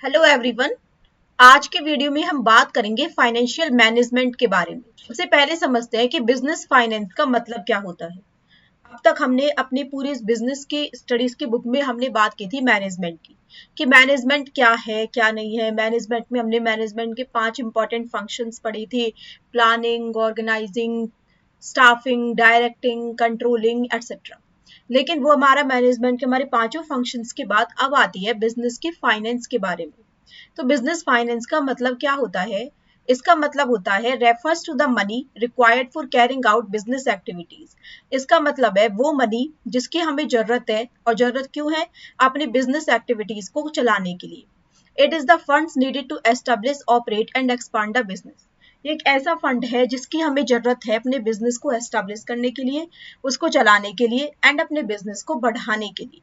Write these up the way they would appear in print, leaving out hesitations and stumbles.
Hello everyone. आज के video में हम बात करेंगे फाइनेंशियल मैनेजमेंट के बारे में। सबसे पहले समझते हैं कि बिजनेस फाइनेंस का मतलब क्या होता है। अब तक हमने अपनी पूरी बिजनेस की स्टडीज की बुक में हमने बात की थी मैनेजमेंट की, कि मैनेजमेंट क्या है क्या नहीं है। मैनेजमेंट में हमने मैनेजमेंट के 5 इंपॉर्टेंट फंक्शंस पढ़ी थी: planning, organising, staffing, directing, controlling etcetera. लेकिन वो हमारा मैनेजमेंट के हमारे पांचों फंक्शंस के बाद अब आती है बिजनेस की फाइनेंस के बारे में। तो बिजनेस फाइनेंस का मतलब क्या होता है? इसका मतलब होता है refers to the money required for carrying out business activities. इसका मतलब है वो मनी जिसकी हमें जरूरत है, और जरूरत क्यों है? अपनी बिजनेस एक्टिविटीज को चलाने के लिए। It is the funds needed to establish, operate and expand the business. ये एक ऐसा फंड है जिसकी हमें जरूरत है अपने बिजनेस को एस्टेब्लिश करने के लिए, उसको चलाने के लिए एंड अपने बिजनेस को बढ़ाने के लिए।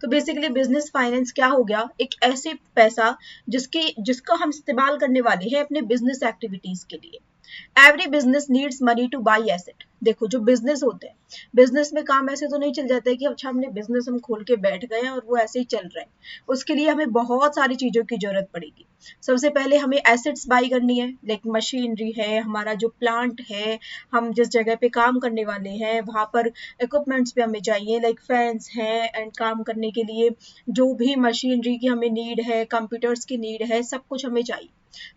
तो बेसिकली बिजनेस फाइनेंस क्या हो गया? एक ऐसे पैसा जिसका हम इस्तेमाल करने वाले हैं अपने बिजनेस एक्टिविटीज के लिए। Every business needs money two by asset. देखो, जो बिजनेस होते हैं, बिजनेस में काम ऐसे तो नहीं चल जाता है कि अच्छा हमने बिजनेस हम खोल के बैठ गए हैं और वो ऐसे ही चल रहा है। उसके लिए हमें बहुत सारी चीजों की जरूरत पड़ेगी। सबसे पहले हमें एसेट्स बाई करनी है, लाइक मशीनरी है, हमारा जो प्लांट है, हम जिस जगह पे काम करने वाले हैं वहां पर इक्विपमेंट्स भी हमें चाहिए, लाइक फैंस हैं एंड काम करने के लिए जो भी मशीनरी की हमें नीड है, कंप्यूटर्स की नीड है, सब कुछ हमें चाहिए।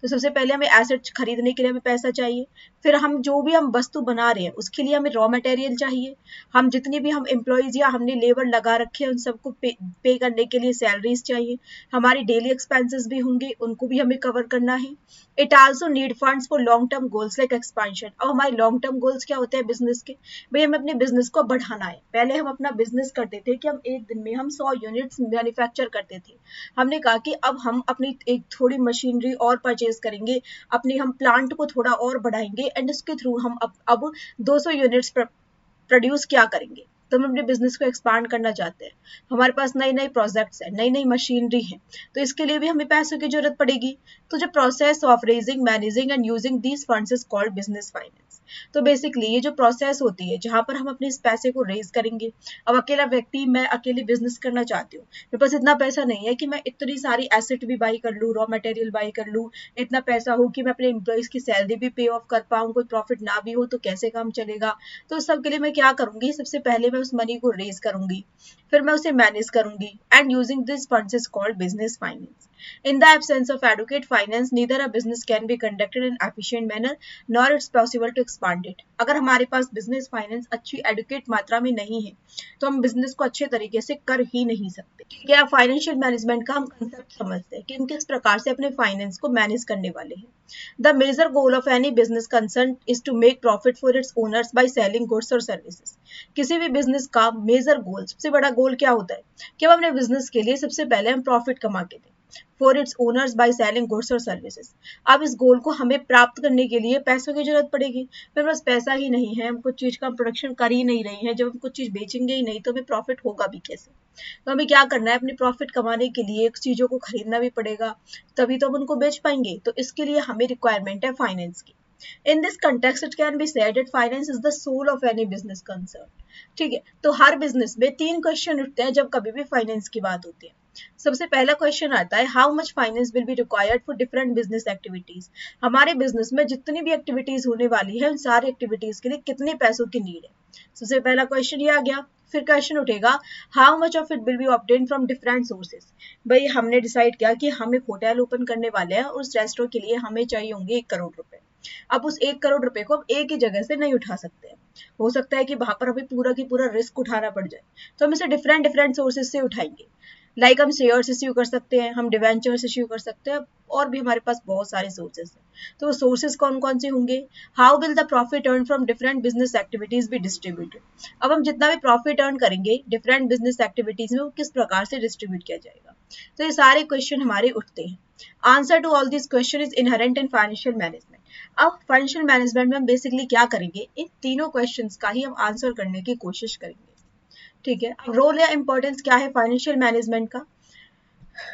तो सबसे पहले हमें एसेट्स खरीदने के लिए हमें पैसा चाहिए। फिर हम जो भी हम वस्तु बना रहे हैं उसके लिए हमें रॉ मटेरियल चाहिए। हम जितनी भी हम एम्प्लॉयज या हमने लेबर लगा रखे हैं उन सबको पे करने के लिए सैलरीज चाहिए। हमारी डेली एक्सपेंसेस भी होंगे, उनको भी हमें कवर करना है। It also need funds for long term goals like expansion. अब हमारे लॉन्ग टर्म गोल्स क्या होते हैं बिजनेस के? भाई हमें अपने बिजनेस को बढ़ाना है। पहले हम अपना बिजनेस करते थे कि हम एक दिन में हम 100 यूनिट्स मैन्युफैक्चर करते थे। हमने कहा कि अब हम अपनी एक थोड़ी मशीनरी और परचेज करेंगे, अपनी हम प्लांट को थोड़ा और बढ़ाएंगे एंड इसके थ्रू हम अब 200 यूनिट्स प्रोड्यूस क्या करेंगे। तो हम अपने बिजनेस को एक्सपांड करना चाहते हैं। हमारे पास नई नई प्रोजेक्ट्स है, नई नई मशीनरी है, तो इसके लिए भी हमें पैसों की जरूरत पड़ेगी। तो जो process of raising, managing and using these funds is called business finance. तो बेसिकली ये जो प्रोसेस होती है जहां पर हम अपने इस पैसे को रेज करेंगे। अब अकेला व्यक्ति, मैं अकेली बिजनेस करना चाहती हूँ, मेरे पास इतना पैसा नहीं है कि मैं इतनी सारी एसेट भी बाई कर लूँ, रॉ मटेरियल बाई कर लूँ, इतना पैसा हो कि मैं अपने एम्प्लॉयज की सैलरी भी पे ऑफ कर पाऊँ, कोई प्रॉफिट ना भी हो तो कैसे काम चलेगा। तो उस सब के लिए मैं क्या करूंगी? सबसे पहले मैं उस मनी को रेज करूंगी, फिर मैं उसे मैनेज करूंगी and using this funds is called business finance. In the absence of adequate finance, neither a business can be conducted in efficient manner, nor it's possible to expand it. अगर हमारे पास business finance अच्छी educate मात्रा में नहीं है तो हम business को अच्छे तरीके से कर ही नहीं सकते। क्या फाइनेंशियल मैनेजमेंट का हम कंसेप्ट समझते हैं कि हम किस प्रकार से अपने फाइनेंस को मैनेज करने वाले हैं। The major goal of any business concern is to make profit for its owners by selling goods और सर्विसेज। किसी भी बिजनेस का मेजर गोल, सबसे बड़ा गोल क्या होता है? कि हम अपने बिजनेस के लिए सबसे पहले हम प्रॉफिट कमा के दें for its owners by selling goods और सर्विसेज। अब इस गोल को हमें प्राप्त करने के लिए पैसों की जरूरत पड़ेगी। मेरे पास पैसा ही नहीं है, हम कुछ चीज का प्रोडक्शन कर ही नहीं रहे हैं, जब हम कुछ चीज बेचेंगे ही नहीं तो हमें प्रॉफिट होगा भी कैसे? तो हमें क्या करना है? अपनी प्रॉफिट कमाने के लिए चीजों को खरीदना भी पड़ेगा, तभी तो हम उनको बेच पाएंगे। तो इसके लिए हमें रिक्वायरमेंट है फाइनेंस की। In this context, it can be said that finance is the soul of any business concern. ठीक है, तो हर बिजनेस में 3 क्वेश्चन उठते हैं जब कभी भी फाइनेंस की बात होती है। सबसे पहला क्वेश्चन आता है, how much finance will be required for different business activities. हमारे बिजनेस में जितनी भी एक्टिविटीज होने वाली है उन सारी एक्टिविटीज के लिए कितने पैसों की नीड है। सबसे पहला क्वेश्चन ये आ गया। फिर क्वेश्चन उठेगा, how much of it will be obtain from different sources. भाई हमने डिसाइड किया कि हम एक होटल ओपन करने वाले हैं, उस रेस्टोरेंट के लिए हमें चाहिए होंगे 1 करोड़ रुपए। अब उस 1 करोड़ रुपए को हम एक ही जगह से नहीं उठा सकते हैं। हो सकता है कि वहां पर हमें पूरा की पूरा रिस्क उठाना पड़ जाए, तो हम इसे डिफरेंट डिफरेंट सोर्सेज से उठाएंगे। लाइक हम शेयर्स इश्यू कर सकते हैं, हम डिवेंचर्स इश्यू कर सकते हैं, और भी हमारे पास बहुत सारे सोर्सेज हैं। तो सोर्सेज कौन कौन से होंगे? How will the profit earn from different business activities be distributed. अब हम जितना भी प्रॉफिट अर्न करेंगे डिफरेंट बिजनेस एक्टिविटीज में, वो किस प्रकार से डिस्ट्रीब्यूट किया जाएगा। तो ये सारे क्वेश्चन हमारे उठते हैं। Answer to all this question is inherent in financial management. अब फाइनेंशियल मैनेजमेंट में हम बेसिकली क्या करेंगे? इन तीनों क्वेश्चंस का ही हम आंसर करने की कोशिश करेंगे। ठीक है, अब रोल या इंपॉर्टेंस क्या है फाइनेंशियल मैनेजमेंट का?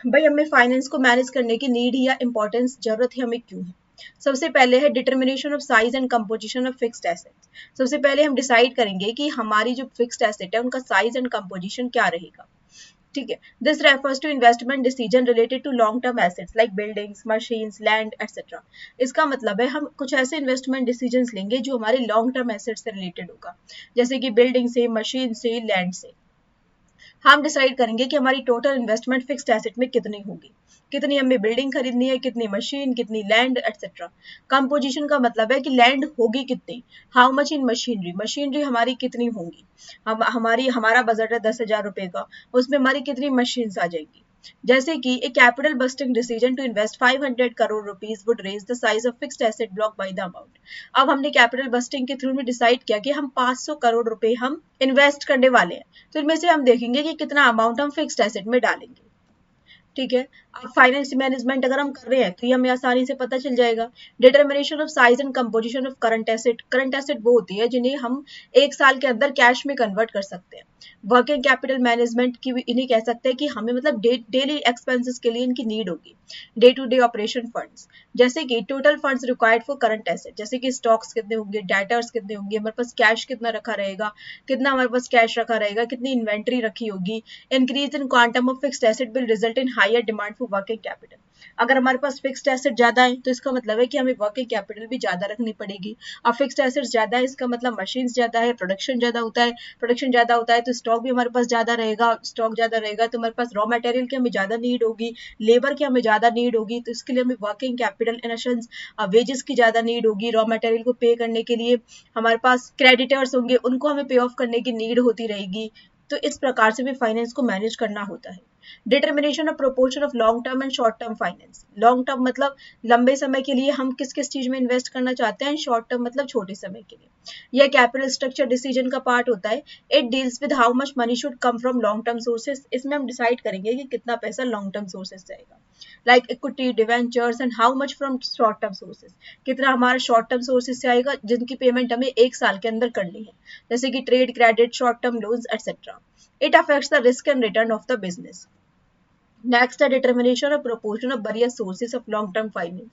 भाई हमें फाइनेंस को मैनेज करने की नीड या इंपॉर्टेंस, जरूरत है हमें क्यों है? सबसे पहले है determination of size and composition of fixed assets. सबसे पहले हम डिसाइड करेंगे कि हमारी जो फिक्स्ड एसेट है उनका साइज एंड कंपोजिशन क्या रहेगा। ठीक है। This refers to investment decision related to long term assets like buildings, machines, land etcetera. इसका मतलब है हम कुछ ऐसे इन्वेस्टमेंट डिसीजंस लेंगे जो हमारे लॉन्ग टर्म एसेट्स से रिलेटेड होगा, जैसे कि बिल्डिंग से, मशीन से, लैंड से। हम डिसाइड करेंगे कि हमारी टोटल इन्वेस्टमेंट फिक्स्ड एसेट में कितनी होगी, कितनी हमें बिल्डिंग खरीदनी है, कितनी मशीन, कितनी लैंड एक्सेट्रा। कंपोजिशन का मतलब है कि लैंड होगी कितनी, how much in machinery, machinery हमारी कितनी होंगी, हमारा बजट है 10,000 रुपए का, उसमें हमारी कितनी मशीन्स आ जाएगी। जैसे कि a capital budgeting decision to invest 500 crore rupees would raise the size of fixed asset block by the amount. अब हमने कैपिटल बस्टिंग के थ्रू में डिसाइड किया कि हम 500 करोड़ रुपए हम इन्वेस्ट करने वाले हैं, तो इनमें से हम देखेंगे कि कितना अमाउंट हम फिक्स्ड एसेट में डालेंगे। ठीक है। अब फाइनेंस मैनेजमेंट अगर हम कर रहे हैं तो ये हमें आसानी से पता चल जाएगा। Determination of size and composition of current asset. Current asset वो होती है जिन्हें हम एक साल के अंदर कैश में कन्वर्ट कर सकते हैं। वर्किंग कैपिटल मैनेजमेंट की इन्हें कह सकते हैं कि हमें मतलब डेली एक्सपेंसेस के लिए इनकी नीड होगी। Day to day operation funds, जैसे कि total funds required for current asset, जैसे कि स्टॉक्स कितने होंगे, डेटर्स कितने होंगे, हमारे पास कैश कितना रखा रहेगा, कितना हमारे पास कैश रखा रहेगा, कितनी इन्वेंट्री रखी होगी। Increase in quantum of fixed asset will result in higher demand for working capital. अगर हमारे पास फिक्स्ड एसेट ज्यादा है तो इसका मतलब है कि हमें वर्किंग कैपिटल भी ज्यादा रखनी पड़ेगी। अब फिक्स्ड एसेट ज्यादा है इसका मतलब मशीन ज्यादा है, प्रोडक्शन ज्यादा होता है, प्रोडक्शन ज्यादा होता है तो स्टॉक भी हमारे पास ज्यादा रहेगा, स्टॉक ज्यादा रहेगा तो हमारे पास रॉ मटेरियल की हमें ज्यादा नीड होगी, लेबर की हमें ज्यादा नीड होगी, तो इसके लिए हमें working capital in sense wages की ज्यादा नीड होगी, रॉ मटेरियल को पे करने के लिए हमारे पास क्रेडिटर्स होंगे, उनको हमें पे ऑफ करने की नीड होती रहेगी। तो इस प्रकार से भी फाइनेंस को मैनेज करना होता है। Determination of proportion of long term and short term finance. Long term मतलब लंबे समय के लिए हम किस किस चीज में इन्वेस्ट करना चाहते हैं, शॉर्ट टर्म मतलब छोटे समय के लिए। यह कैपिटल स्ट्रक्चर डिसीजन का पार्ट होता है। It deals with how much money should come from long term sources. इसमें हम डिसाइड करेंगे कि कितना पैसा लॉन्ग टर्म सोर्सेज से आएगा, like equity, debentures and how much from short term sources. कितना हमारा शॉर्ट टर्म सोर्सेज से आएगा जिनकी पेमेंट हमें एक साल के अंदर करनी है, जैसे कि trade credit, short term loans etcetera. It affects the risk and return of the business. Next है determination of proportion of various sources of long term finance.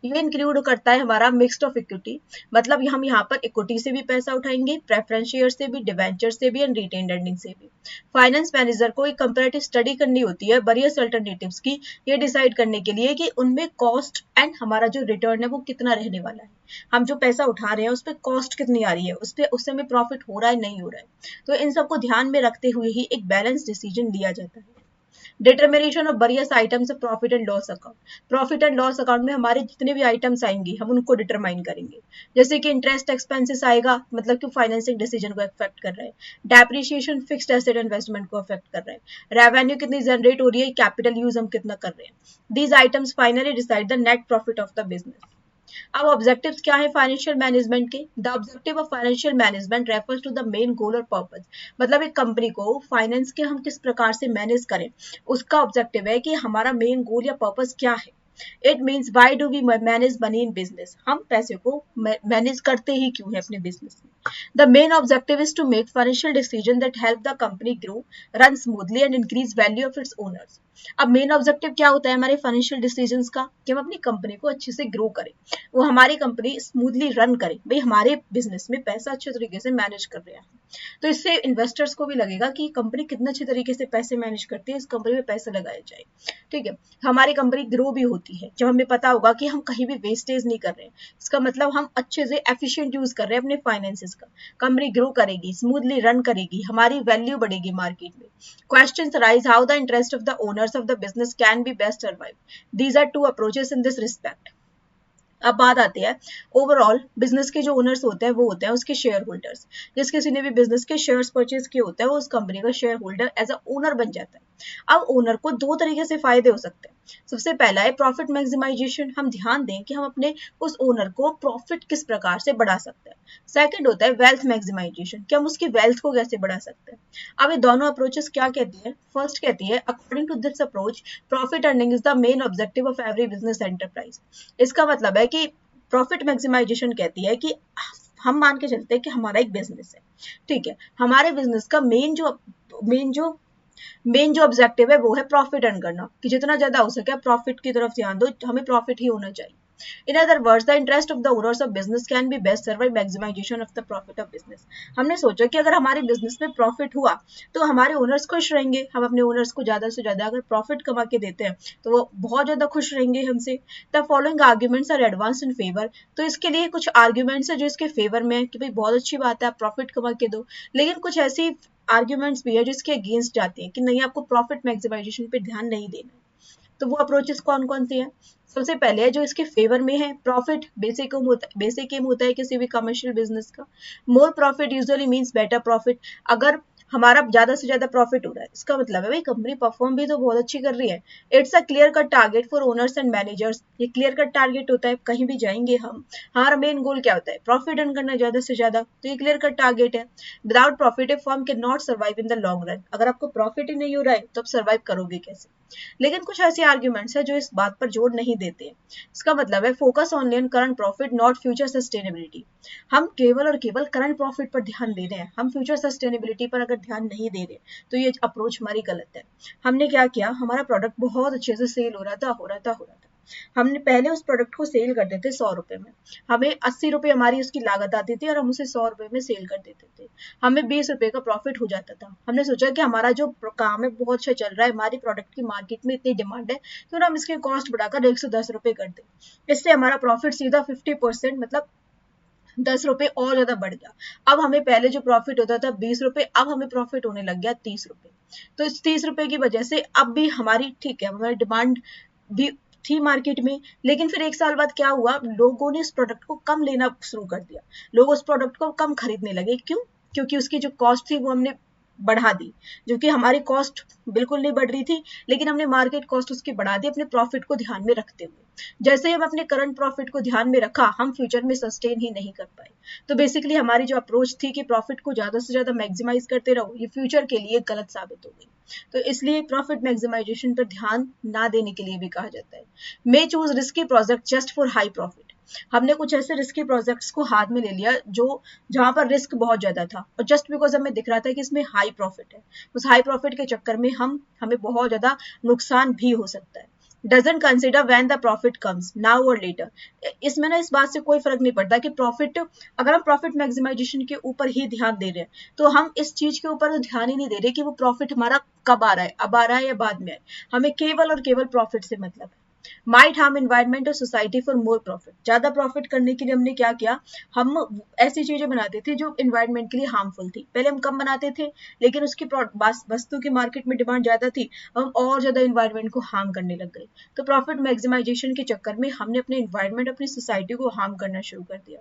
ये इंक्लूड करता है हमारा मिक्स्ड ऑफ इक्विटी, मतलब हम यहाँ पर इक्विटी से भी पैसा उठाएंगे, प्रेफरेंस शेयर से भी, डिवेंचर से भी एंड रिटेन अर्निंग से भी। फाइनेंस मैनेजर को एक कंपैरेटिव स्टडी करनी होती है वेरियस अल्टरनेटिव्स की, ये डिसाइड करने के लिए कि उनमें कॉस्ट एंड हमारा जो रिटर्न है वो कितना रहने वाला है। हम जो पैसा उठा रहे हैं उस पर कॉस्ट कितनी आ रही है, उससे हमें प्रॉफिट हो रहा है नहीं हो रहा है, तो इन सबको ध्यान में रखते हुए ही एक बैलेंस डिसीजन लिया जाता है। Determination of various items of profit and loss account. Profit and loss account में हमारे जितने भी आइटम्स आएंगे हम उनको डिटरमाइन करेंगे, जैसे कि इंटरेस्ट एक्सपेंसेस आएगा, मतलब कि फाइनेंसिंग डिसीजन को अफेक्ट कर रहा है। डेप्रिसिएशन फिक्स्ड एसेट इन्वेस्टमेंट को अफेक्ट कर रहा है। रेवेन्यू कितनी जनरेट हो रही है, कैपिटल यूज हम कितना कर रहे हैं। These items finally decide the net profit of the business. अब ऑब्जेक्टिव्स क्या है फाइनेंशियल मैनेजमेंट के। The objective of financial management refers to the main goal और पर्पस। मतलब एक कंपनी को फाइनेंस के हम किस प्रकार से मैनेज करें, उसका ऑब्जेक्टिव है कि हमारा मेन गोल या पर्पस क्या है। It means why do we manage money in business, हम पैसे को मैनेज करते ही क्यों है अपने बिजनेस में। The main objective is to make financial decision that help the company grow, run smoothly and increase value of its owners. अब main objective क्या होता है हमारे फाइनेंशियल डिसीजंस का, कि हम अपनी कंपनी को अच्छे से ग्रो करें, वो हमारी कंपनी स्मूथली रन करे, भाई हमारे बिजनेस में पैसा अच्छे तरीके से मैनेज कर रहे हैं। तो इससे इन्वेस्टर्स को भी लगेगा कि कंपनी कितने अच्छे तरीके से पैसे मैनेज करती है, इस कंपनी में पैसा लगाया जाए। ठीक है। हमारी कंपनी ग्रो भी होती है जब हमें पता होगा कि हम कहीं भी वेस्टेज नहीं कर रहे हैं, इसका मतलब हम अच्छे से एफिशिएंट यूज कर रहे हैं अपने फाइनेंसेस का। कंपनी ग्रो करेगी, स्मूथली रन करेगी, हमारी वैल्यू बढ़ेगी मार्केट में। Questions arise how the interest of the owners of the business can be best survive. These are two approaches in this respect. अब बात आती है ओवरऑल बिजनेस के जो ओनर्स होते हैं वो होते हैं उसके शेयर होल्डर्स। जिस किसी ने भी बिजनेस के शेयर्स परचेज किए होते हैं वो उस कंपनी का shareholder as a owner बन जाता है। अब ओनर को दो तरीके से फायदे हो सकते हैं। सबसे पहला है प्रॉफिट मैक्सिमाइजेशन, हम ध्यान दें कि हम अपने उस ओनर को प्रॉफिट किस प्रकार से बढ़ा सकते हैं। सेकंड होता है वेल्थ मैक्सिमाइजेशन, कि हम उसकी वेल्थ को कैसे बढ़ा सकते हैं। अब ये दोनों अप्रोचेस क्या कहती है। फर्स्ट कहती है according to this approach profit earning is the main objective of every business enterprise. इसका मतलब है कि प्रॉफिट मैक्सिमाइजेशन कहती है कि हम मान के चलते हैं कि हमारा एक बिजनेस है, ठीक है, हमारे बिजनेस का मेन जो मेन जो ऑब्जेक्टिव है वो है प्रॉफिट अर्न करना, कि जितना ज्यादा हो सके प्रॉफिट की तरफ ध्यान दो, हमें प्रॉफिट ही होना चाहिए। In other words, the interest of the owners of business can be best serve by maximization of the profit of business. हमने सोचा कि अगर हमारे बिजनेस में प्रॉफिट हुआ तो हमारे ओनर्स खुश रहेंगे, हम अपने ओनर्स को ज्यादा से ज्यादा अगर प्रॉफिट कमा के देते हैं तो वो बहुत ज्यादा खुश रहेंगे हमसे। The following arguments are advance in favour, तो इसके लिए कुछ आर्ग्यूमेंट्स है जो इसके फेवर में है कि भाई बहुत अच्छी बात है आप प्रॉफिट कमा के दो, लेकिन कुछ ऐसी आर्ग्यूमेंट्स भी है जो इसके अगेंस्ट जाती है कि नहीं आपको प्रॉफिट मैक्सिमाइजेशन पे ध्यान नहीं देना। तो वो अप्रोचेस कौन कौन सी है? सबसे पहले है जो इसके फेवर में है, प्रॉफिट बेसिक एम होता है किसी भी कमर्शियल बिजनेस का। More profit usually means better profit, अगर हमारा ज्यादा से ज्यादा प्रॉफिट हो रहा है इसका मतलब है भाई कंपनी परफॉर्म भी तो बहुत अच्छी कर रही है। It's a clear cut target for owners and managers, ये क्लियर कट टारगेट होता है, कहीं भी जाएंगे हम हमारा मेन गोल क्या होता है प्रॉफिट अर्न करना ज्यादा से ज्यादा, तो ये क्लियर कट टारगेट है। Without profit A firm can not survive in the long run, अगर आपको प्रॉफिट ही नहीं हो रहा है तो आप सर्वाइव करोगे कैसे? लेकिन कुछ ऐसे आर्ग्यूमेंट्स है जो इस बात पर जोर नहीं देते हैं। इसका मतलब है focus only on current profit not future sustainability, हम केवल और केवल करंट प्रॉफिट पर ध्यान दे रहे हैं, हम फ्यूचर सस्टेनेबिलिटी पर अगर ध्यान नहीं दे रहे तो ये अप्रोच हमारी गलत है। हमने क्या किया, हमारा प्रोडक्ट बहुत अच्छे से सेल हो रहा था, हमने पहले उस प्रोडक्ट को सेल करते थे 100 रुपए में, हमें 80 रुपए हमारी उसकी लागत आती थी और हम उसे 100 रुपए में सेल कर देते थे, हमें 20 रुपए का प्रॉफिट हो जाता था। हमने सोचा कि हमारा जो काम है बहुत अच्छा चल रहा है, हमारी प्रोडक्ट की मार्केट में इतनी डिमांड है तो हम इसकी कॉस्ट बढ़ाकर 110 रुपए कर दें, इससे हमारा प्रॉफिट सीधा 50% मतलब 10 रुपए और ज्यादा बढ़ गया। अब हमें पहले जो प्रॉफिट होता था 20 रुपए, अब हमें प्रॉफिट होने लग गया 30 रुपए। तो इस 30 रुपए की वजह से अब भी हमारी ठीक है हमारी डिमांड भी थी मार्केट में, लेकिन फिर एक साल बाद क्या हुआ, लोगों ने इस प्रोडक्ट को कम लेना शुरू कर दिया, लोग उस प्रोडक्ट को कम खरीदने लगे। क्यों? क्योंकि उसकी जो कॉस्ट थी वो हमने बढ़ा दी, जो कि हमारी कॉस्ट बिल्कुल नहीं बढ़ रही थी, लेकिन हमने मार्केट कॉस्ट उसकी बढ़ा दी अपने प्रॉफिट को ध्यान में रखते हुए। जैसे ही हम अपने करंट प्रॉफिट को ध्यान में रखा, हम फ्यूचर में सस्टेन ही नहीं कर पाए। तो बेसिकली हमारी जो अप्रोच थी कि प्रॉफिट को ज्यादा से ज्यादा मैक्सिमाइज करते रहो, ये फ्यूचर के लिए गलत साबित हो गई। तो इसलिए प्रॉफिट मैक्सिमाइजेशन पर ध्यान ना देने के लिए भी कहा जाता है। मे choose risky project just for high profit, हमने कुछ ऐसे रिस्की प्रोजेक्ट्स को हाथ में ले लिया जो जहां पर रिस्क बहुत ज्यादा था और जस्ट बिकॉज हमें दिख रहा था कि इसमें हाई प्रॉफिट है, उस हाई प्रॉफिट के चक्कर में हमें बहुत ज्यादा नुकसान भी हो सकता है। Doesn't consider when the profit comes now और लेटर, इसमें ना इस बात से कोई फर्क नहीं पड़ता कि प्रॉफिट, अगर हम प्रॉफिट मैक्सिमाइजेशन के ऊपर ही ध्यान दे रहे हैं तो हम इस चीज के ऊपर तो ध्यान ही नहीं दे रहे कि वो प्रॉफिट हमारा कब आ रहा है, अब आ रहा है या बाद में है, हमें केवल और केवल प्रॉफिट से मतलब है। माइट हार्म एनवायरमेंट और सोसाइटी फॉर मोर प्रॉफिट, ज्यादा प्रॉफिट करने के लिए हमने क्या किया, हम ऐसी चीजें बनाते थे जो एनवायरमेंट के लिए हार्मफुल थी, पहले हम कम बनाते थे लेकिन उसकी वस्तु की मार्केट में डिमांड ज्यादा थी, हम और ज्यादा एनवायरमेंट को हार्म करने लग गए। तो प्रॉफिट मैक्सिमाइजेशन के चक्कर में हमने अपने एनवायरमेंट अपनी सोसाइटी को हार्म करना शुरू कर दिया।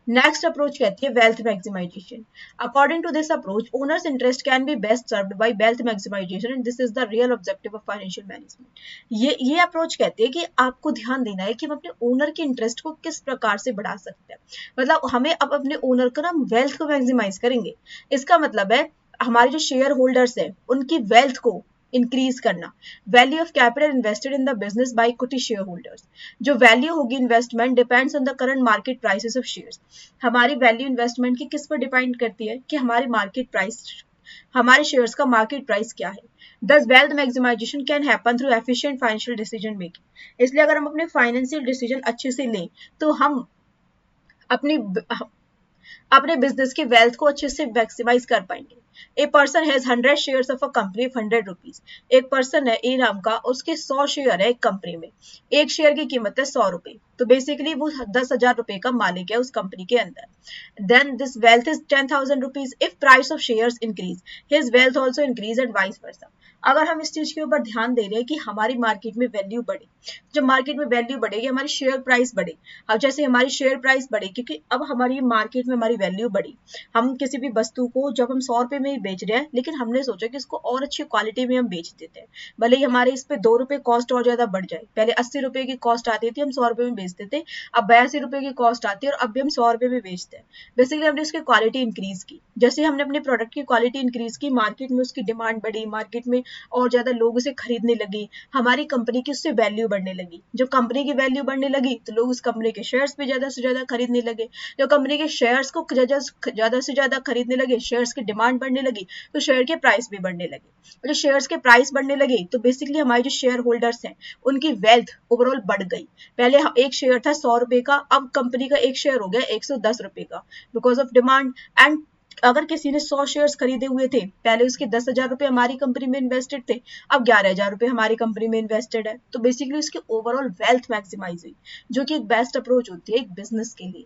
नेक्स्ट अप्रोच कहती है wealth maximization. According to this approach owners interest can be best served by wealth maximization and this is the real objective of financial management. ये अप्रोच कहती है कि आपको ध्यान देना है कि हम अपने ओनर के इंटरेस्ट को किस प्रकार से बढ़ा सकते हैं, मतलब हमें अब अपने ओनर का ना वेल्थ को मैक्सिमाइज करेंगे। इसका मतलब है हमारे जो शेयर होल्डर्स है उनकी वेल्थ को इंक्रीज करना। Value of capital invested in the business by equity share holders, जो वैल्यू होगी investment depends on the current market prices of shares, हमारी वैल्यू इन्वेस्टमेंट की किस पर डिपेंड करती है कि हमारी मार्केट प्राइस, हमारे शेयर्स का मार्केट प्राइस क्या है। Thus wealth maximization can happen through efficient financial decision making, इसलिए अगर हम अपने फाइनेंशियल डिसीजन अच्छे से लें तो हम अपनी अपने बिजनेस की वेल्थ को अच्छे से मैक्सिमाइज कर पाएंगे। A person has 100 shares of a company 100 rupees, एक पर्सन है ए नाम का, उसके 100 शेयर है एक कंपनी में, एक शेयर की कीमत है 100 रुपए, तो बेसिकली वो 10,000 रुपए का मालिक है उस कंपनी के अंदर। Then this wealth is 10,000 rupees, if price of shares increase his wealth also increase and vice versa. अगर हम इस चीज के ऊपर ध्यान दे रहे हैं कि हमारी मार्केट में वैल्यू बढ़े, जब मार्केट में वैल्यू बढ़ेगी हमारी शेयर प्राइस बढ़े, अब जैसे हमारी शेयर प्राइस बढ़े क्योंकि अब हमारी मार्केट में हमारी वैल्यू बढ़ी, हम किसी भी वस्तु को जब हम 100 रुपए में ही बेच रहे हैं लेकिन हमने सोचा कि इसको और अच्छी क्वालिटी में हम बेच देते हैं, भले ही हमारे इस पे 2 रुपए कॉस्ट और ज्यादा बढ़ जाए, पहले 80 रुपए की कॉस्ट आती थी हम 100 रुपए में बेचते थे, अब 82 रुपए की कॉस्ट आती है और अब भी हम 100 रुपए में बेचते हैं। बेसिकली हमने उसकी क्वालिटी इंक्रीज की, जैसे हमने अपने प्रोडक्ट की क्वालिटी इंक्रीज की मार्केट में उसकी डिमांड बढ़ी, मार्केट में और ज्यादा लोग उसे खरीदने लगे, हमारी कंपनी की उससे वैल्यू बढ़ने लगी। जब कंपनी की वैल्यू बढ़ने लगी तो लोग उस कंपनी के शेयर्स पे ज्यादा से ज्यादा खरीदने लगे। जब कंपनी के शेयर्स को ज्यादा से ज्यादा खरीदने लगे, शेयर्स की डिमांड बढ़ने लगी, तो शेयर के प्राइस भी बढ़ने लगे। और जब शेयर्स के प्राइस बढ़ने लगे तो बेसिकली हमारे जो शेयर होल्डर्स हैं उनकी वेल्थ ओवरऑल बढ़ गई। पहले एक शेयर था 100 रुपए का, अब कंपनी का एक शेयर हो गया 110 रुपए का, बिकॉज ऑफ डिमांड। एंड अगर किसी ने 100 शेयर्स खरीदे हुए थे, पहले उसके 10,000 रुपए हमारी कंपनी में इन्वेस्टेड थे, अब 11,000 रुपए हमारी कंपनी में इन्वेस्टेड है, तो बेसिकली उसकी ओवरऑल वेल्थ मैक्सिमाइज हुई, जो कि एक बेस्ट अप्रोच होती है एक बिजनेस के लिए।